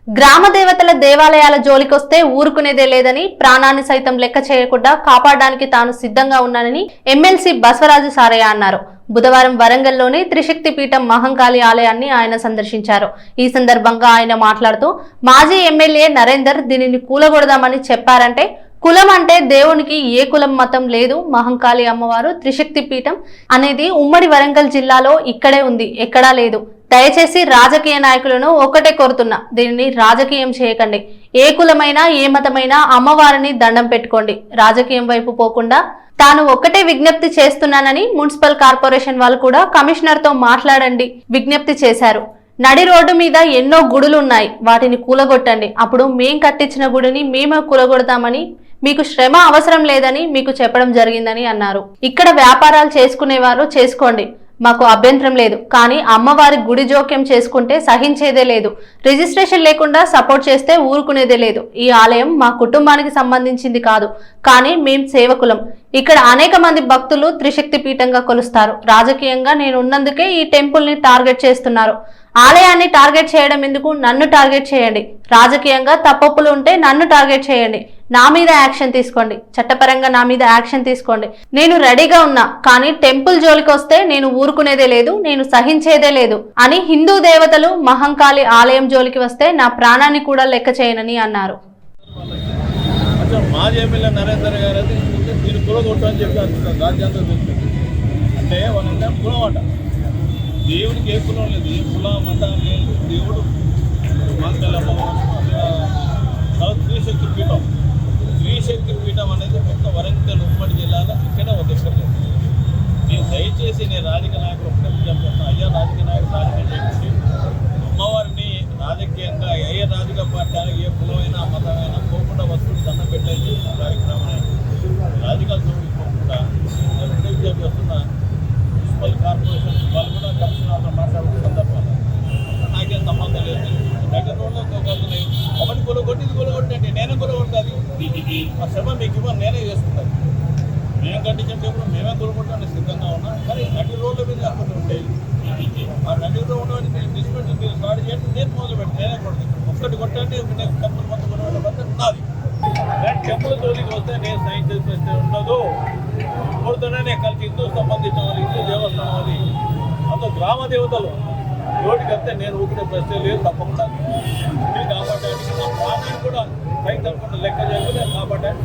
గ్రామ దేవతల దేవాలయాల జోలికొస్తే ఊరుకునేదే లేదని, ప్రాణాన్ని సైతం లెక్క చేయకుండా కాపాడడానికి తాను సిద్ధంగా ఉన్నానని ఎమ్మెల్సీ బసవరాజు సారయ్య అన్నారు. బుధవారం వరంగల్లోని త్రిశక్తి పీఠం మహంకాళి ఆలయాన్ని ఆయన సందర్శించారు. ఈ సందర్భంగా ఆయన మాట్లాడుతూ, మాజీ ఎమ్మెల్యే నరేందర్ దీనిని కూలగొడదామని చెప్పారంటే, కులం అంటే దేవునికి ఏ కులం మతం లేదు. మహంకాళి అమ్మవారు త్రిశక్తి పీఠం అనేది ఉమ్మడి వరంగల్ జిల్లాలో ఇక్కడే ఉంది, ఎక్కడా లేదు. దయచేసి రాజకీయ నాయకులను ఒకటే కోరుతున్నా, దీనిని రాజకీయం చేయకండి. ఏ కులమైనా ఏ మతమైనా అమ్మవారిని దండం పెట్టుకోండి. రాజకీయం వైపు పోకుండా తాను ఒక్కటే విజ్ఞప్తి చేస్తున్నానని మున్సిపల్ కార్పొరేషన్ వాళ్ళు కూడా కమిషనర్ తో మాట్లాడండి విజ్ఞప్తి చేశారు. నడి రోడ్డు మీద ఎన్నో గుడులు ఉన్నాయి, వాటిని కూలగొట్టండి. అప్పుడు మేం కట్టించిన గుడిని మేమే కూలగొడతామని, మీకు శ్రమ అవసరం లేదని మీకు చెప్పడం జరిగిందని అన్నారు. ఇక్కడ వ్యాపారాలు చేసుకునేవారు చేసుకోండి, మాకు అభ్యంతరం లేదు. కానీ అమ్మవారి గుడి జోక్యం చేసుకుంటే సహించేదే లేదు. రిజిస్ట్రేషన్ లేకుండా సపోర్ట్ చేస్తే ఊరుకునేదే లేదు. ఈ ఆలయం మా కుటుంబానికి సంబంధించింది కాదు, కానీ మేం సేవకులం. ఇక్కడ అనేక మంది భక్తులు త్రిశక్తి పీఠంగా కొలుస్తారు. రాజకీయంగా నేను ఉన్నందుకే ఈ టెంపుల్ ని టార్గెట్ చేస్తున్నారు. ఆలయాన్ని టార్గెట్ చేయడం ఎందుకు? నన్ను టార్గెట్ చేయండి. రాజకీయంగా తప్పులు ఉంటే నన్ను టార్గెట్ చేయండి. నా మీద యాక్షన్ తీసుకోండి, చట్టపరంగా నా మీద యాక్షన్ తీసుకోండి. నేను రెడీగా ఉన్నా, కానీ టెంపుల్ జోలికి వస్తే నేను ఊరుకునేదే లేదు, నేను సహించేదే లేదు అని, హిందూ దేవతలు మహంకాళి ఆలయం జోలికి వస్తే నా ప్రాణాన్ని కూడా లెక్క చేయనని అన్నారు. మాజీ ఎమ్మెల్యే నరేందర్ గారు అది మీరు కులగొట్టని చెప్పి రాజ్యాంగం తెలుస్తుంది. అంటే వాళ్ళంటే కులం అంట, దేవుడికి ఏ కులం లేదు, ఏ కుల మతం లేదు. దేవుడు త్రిశక్తి పీఠం, త్రిశక్తి పీఠం అనేది మొత్తం వరంగల్ ఉమ్మడి జిల్లాలో ఇక్కడే ఒక దగ్గర లేదు. నేను దయచేసి నేను రాజకీయ నాయకులు ఒకటే చెప్తున్నాను, అయ్యా రాజకీయ నాయకులు రాజకీయం చేసి అమ్మవారిని రాజకీయంగా ఏ రాజకీయ పార్టీ ఏ కులమైనా మతమైనా పోకుండా వస్తువులు దండం పెట్టలేదు కార్యక్రమం రాజకీయాలు చూపించుకోకుండా నేను ఒకటే చెప్తున్నా. మున్సిపల్ కార్పొరేషన్ వాళ్ళు కూడా కమిషనర్తో మాట్లాడుతున్న సందర్భంలో నాకేం సంబంధం లేదు. దగ్గర రోడ్లో పోతున్నాయి, ఒకటి కొలగొట్టి ఇది కొలగొట్టండి, నేనే కొలగొట్టాలి. ఆ శ్రమ మీకు ఇవ్వని నేనే చేసుకుంటాను. మేము కట్టించేటప్పుడు మేమే కొలగొట్టడానికి సిద్ధంగా ఉన్నాం. కానీ నడి రోడ్ల మీద అక్కడ ఉంటాయి. ఆ నడి రోడ్డు మీరు డిస్పెంట్ మీరు స్టార్ట్ చేయండి, నేను మొదలు పెట్టి నేనే కొడతాను. ఒక్కటి కొట్టండి, టెంపుల్ మొత్తం కొనడం నాది. టెంపుల్ జోలికి వస్తే నేను సైన్ చేస్తే ఉండదు. కోరుతూనే కలిసి హిందూ సంబంధించిన వాళ్ళు, హిందూ దేవస్థానం వాళ్ళు, అంత గ్రామ దేవతలు రోడ్డుకి నేను ఊపిన ప్రశ్న లేదు. తప్పకుండా కాపాడడానికి నా ప్రాణాన్ని కూడా సైతం లెక్క చేయకుండా కాపాడడానికి